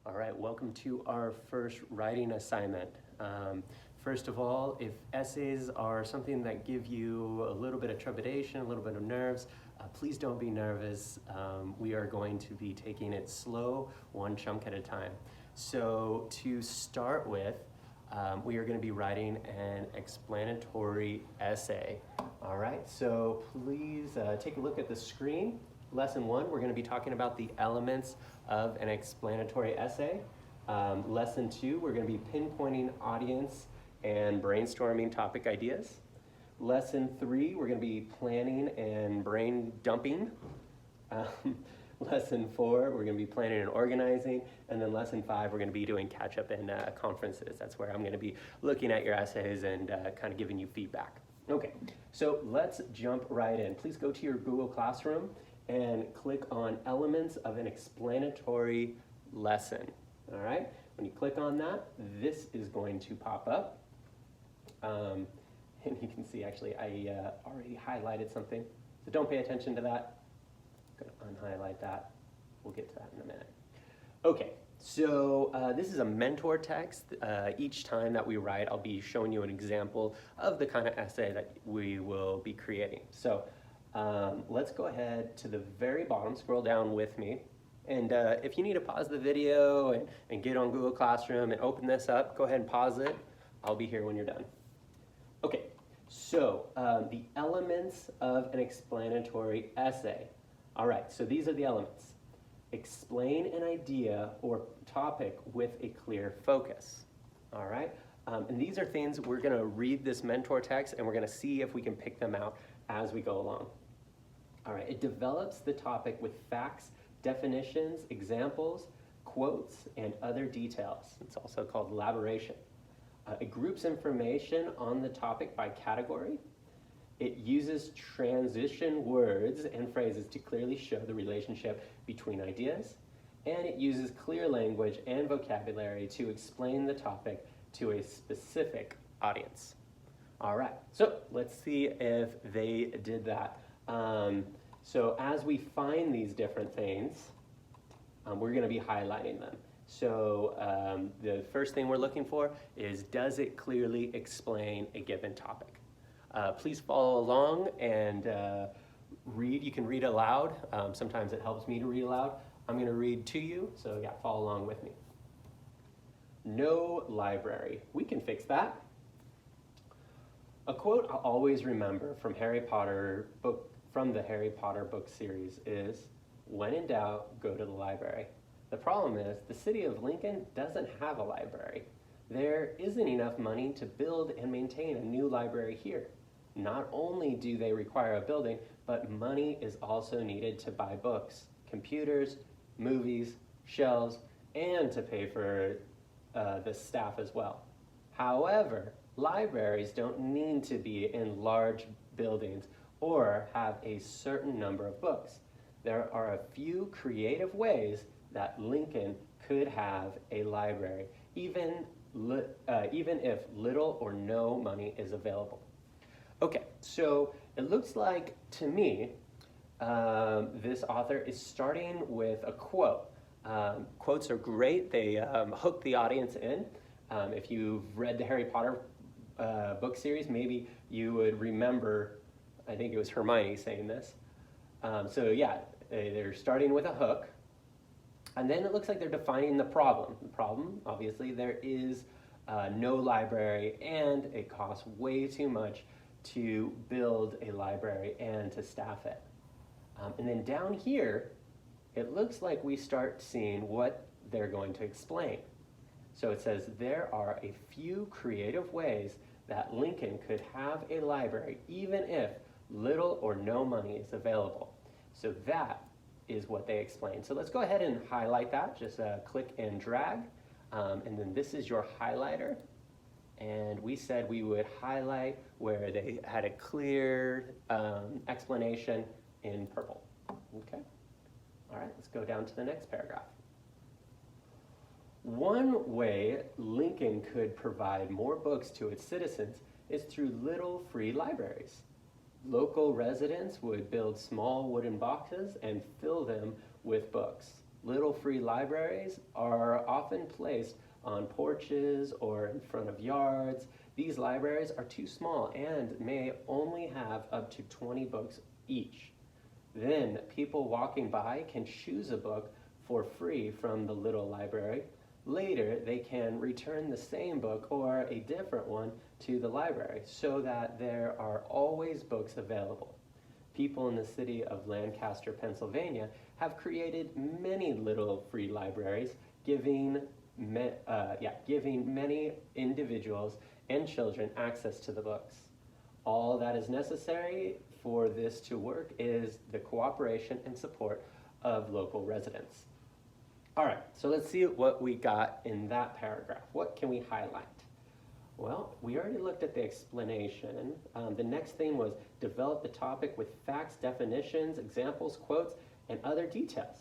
All right, welcome to our first writing assignment. First of all, if essays are something that give you a little bit of trepidation, a little bit of nerves, please don't be nervous. We are going to be taking it slow, one chunk at a time. So to start with, we are going to be writing an explanatory essay. All right, so please take a look at the screen. Lesson 1, we're going to be talking about the elements of an explanatory essay. Lesson 2, we're going to be pinpointing audience and brainstorming topic ideas. Lesson 3, we're going to be planning and brain dumping. Lesson 4, we're going to be planning and organizing. And then lesson 5, we're going to be doing catch-up and conferences. That's where I'm going to be looking at your essays and kind of giving you feedback. Okay, so let's jump right in. Please go to your Google Classroom and click on Elements of an Explanatory Lesson. All right, when you click on that, this is going to pop up. And you can see actually I already highlighted something, so don't pay attention to that. I'm gonna unhighlight that. We'll get to that in a minute. Okay, so this is a mentor text. Each time that we write, I'll be showing you an example of the kind of essay that we will be creating. So let's go ahead to the very bottom, scroll down with me. And if you need to pause the video and get on Google Classroom and open this up, go ahead and pause it. I'll be here when you're done. Okay, so the elements of an explanatory essay. All right, so these are the elements. Explain an idea or topic with a clear focus. All right, and these are things we're gonna read this mentor text and we're gonna see if we can pick them out as we go along. All right, it develops the topic with facts, definitions, examples, quotes, and other details. It's also called elaboration. It groups information on the topic by category. It uses transition words and phrases to clearly show the relationship between ideas. And it uses clear language and vocabulary to explain the topic to a specific audience. All right, so let's see if they did that. So as we find these different things, we're going to be highlighting them. So the first thing we're looking for is, does it clearly explain a given topic? Please follow along and read. You can read aloud. Sometimes it helps me to read aloud. I'm going to read to you, so yeah, follow along with me. No library. We can fix that. A quote I'll always remember from the Harry Potter book series is, "When in doubt, go to the library." The problem is, the city of Lincoln doesn't have a library. There isn't enough money to build and maintain a new library here. Not only do they require a building, but money is also needed to buy books, computers, movies, shelves, and to pay for the staff as well. However, libraries don't need to be in large buildings or have a certain number of books. There are a few creative ways that Lincoln could have a library, even if little or no money is available. Okay, so it looks like to me this author is starting with a quote. Quotes are great. They hook the audience in. If you've read the Harry Potter book series, maybe you would remember, I think it was Hermione saying this. So yeah, they're starting with a hook, and then it looks like they're defining the problem. The problem, obviously, there is no library, and it costs way too much to build a library and to staff it. And then down here, it looks like we start seeing what they're going to explain. So it says, there are a few creative ways that Lincoln could have a library, even if little or no money is available. So that is what they explain. So let's go ahead and highlight that. Just click and drag. And then this is your highlighter. And we said we would highlight where they had a clear explanation in purple. Okay. All right, let's go down to the next paragraph. One way Lincoln could provide more books to its citizens is through little free libraries. Local residents would build small wooden boxes and fill them with books. Little free libraries are often placed on porches or in front of yards. These libraries are too small and may only have up to 20 books each. Then people walking by can choose a book for free from the little library. Later, they can return the same book or a different one to the library so that there are always books available. People in the city of Lancaster, Pennsylvania have created many little free libraries, giving many individuals and children access to the books. All that is necessary for this to work is the cooperation and support of local residents. All right, so let's see what we got in that paragraph. What can we highlight? Well, we already looked at the explanation. The next thing was develop the topic with facts, definitions, examples, quotes, and other details.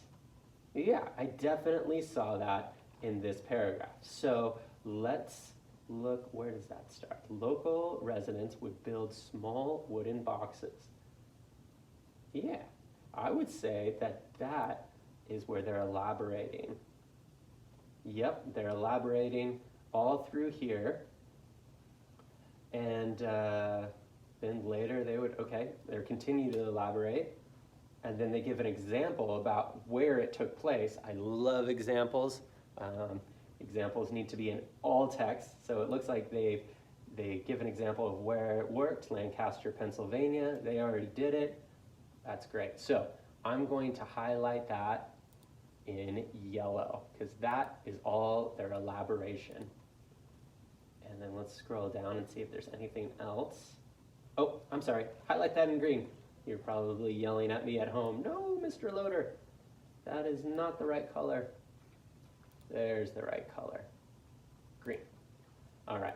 Yeah, I definitely saw that in this paragraph. So let's look, where does that start? Local residents would build small wooden boxes. Yeah, I would say that that is where they're elaborating. Yep, they're elaborating all through here. And then later they're continue to elaborate. And then they give an example about where it took place. I love examples. Examples need to be in all text. So it looks like they give an example of where it worked, Lancaster, Pennsylvania. They already did it. That's great. So I'm going to highlight that in yellow because that is all their elaboration. And then let's scroll down and see if there's anything else. Oh, I'm sorry. Highlight that in green. You're probably yelling at me at home. No, Mr. Loader. That is not the right color. There's the right color. Green. All right.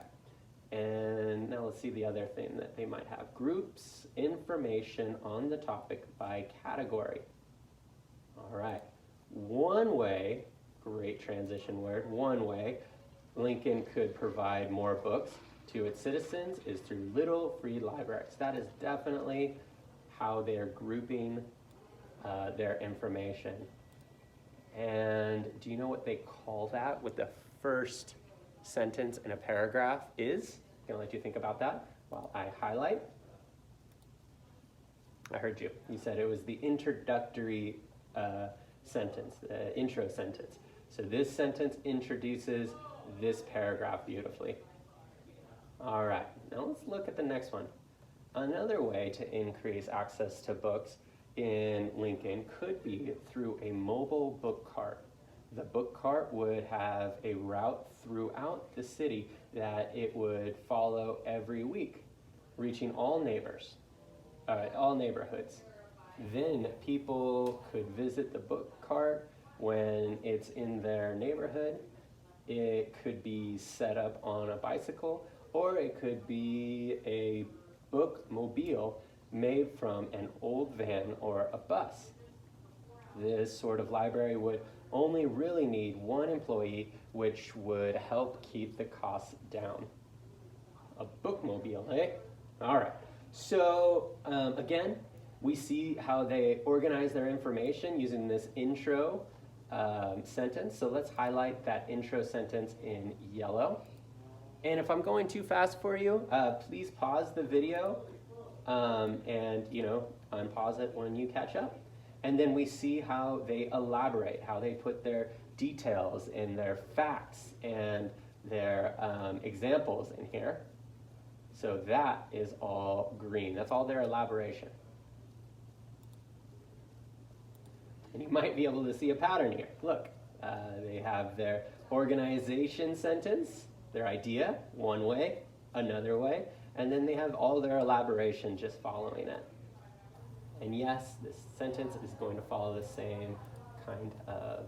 And now let's see the other thing that they might have. Groups information on the topic by category. All right. One way, great transition word, one way Lincoln could provide more books to its citizens is through little free libraries. That is definitely how they're grouping their information. And do you know what they call that? What the first sentence in a paragraph is? I'm gonna let you think about that while I highlight. I heard you. You said it was the introductory sentence, the intro sentence. So this sentence introduces this paragraph beautifully. All right, now let's look at the next one. Another way to increase access to books in Lincoln could be through a mobile book cart. The book cart would have a route throughout the city that it would follow every week, reaching all neighborhoods. Then people could visit the book cart when it's in their neighborhood. It could be set up on a bicycle, or it could be a bookmobile made from an old van or a bus. This sort of library would only really need one employee, which would help keep the costs down. A bookmobile, eh? All right. So again, we see how they organize their information using this intro sentence. So let's highlight that intro sentence in yellow. And if I'm going too fast for you, please pause the video and unpause it when you catch up. And then we see how they elaborate, how they put their details and their facts and their examples in here. So that is all green. That's all their elaboration. And you might be able to see a pattern here. Look, they have their organization sentence, their idea, one way, another way, and then they have all their elaboration just following it. And yes, this sentence is going to follow the same kind of,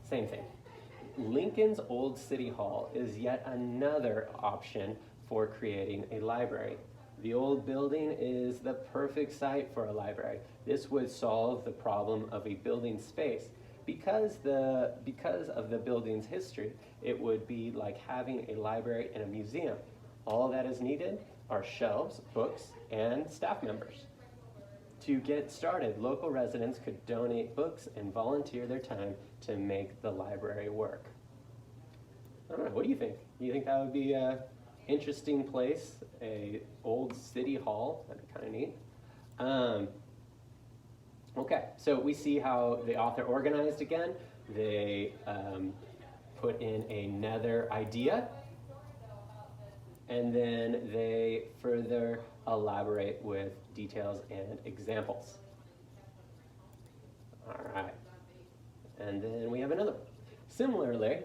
same thing. Lincoln's Old City Hall is yet another option for creating a library. The old building is the perfect site for a library. This would solve the problem of a building space. Because of the building's history, it would be like having a library and a museum. All that is needed are shelves, books, and staff members To get started, local residents could donate books and volunteer their time to make the library work. I don't know, what do you think? You think that would be an interesting place, a old city hall? That'd be kind of neat. Okay, so we see how the author organized again. They put in another idea, and then they further elaborate with details and examples. All right, and then we have another one. Similarly,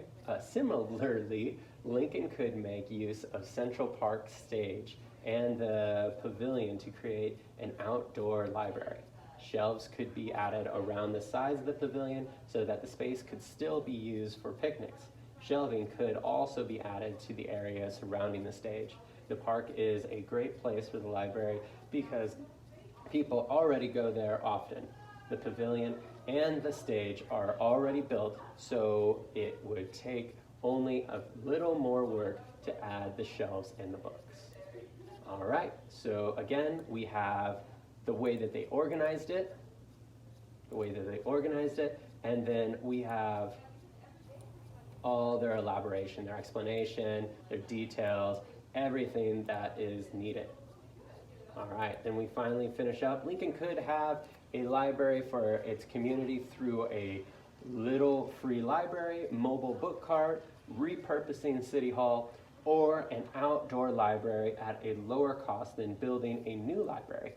Lincoln could make use of Central Park stage and the pavilion to create an outdoor library. Shelves could be added around the sides of the pavilion so that the space could still be used for picnics. Shelving could also be added to the area surrounding the stage. The park is a great place for the library because people already go there often. The pavilion and the stage are already built, so it would take only a little more work to add the shelves and the books. All right, so again, we have the way that they organized it, and then we have all their elaboration, their explanation, their details, everything that is needed. All right, then we finally finish up. Lincoln could have a library for its community through a little free library, mobile book cart, repurposing City Hall, or an outdoor library at a lower cost than building a new library.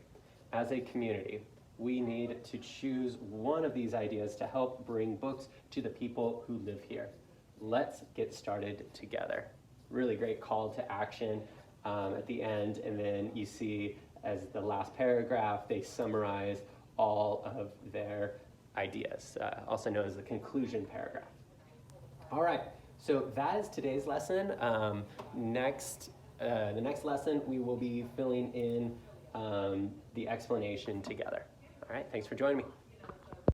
As a community, we need to choose one of these ideas to help bring books to the people who live here. Let's get started together. Really great call to action at the end, and then you see as the last paragraph, they summarize all of their ideas, also known as the conclusion paragraph. All right, so that is today's lesson. The next lesson, we will be filling in the explanation together. All right, thanks for joining me.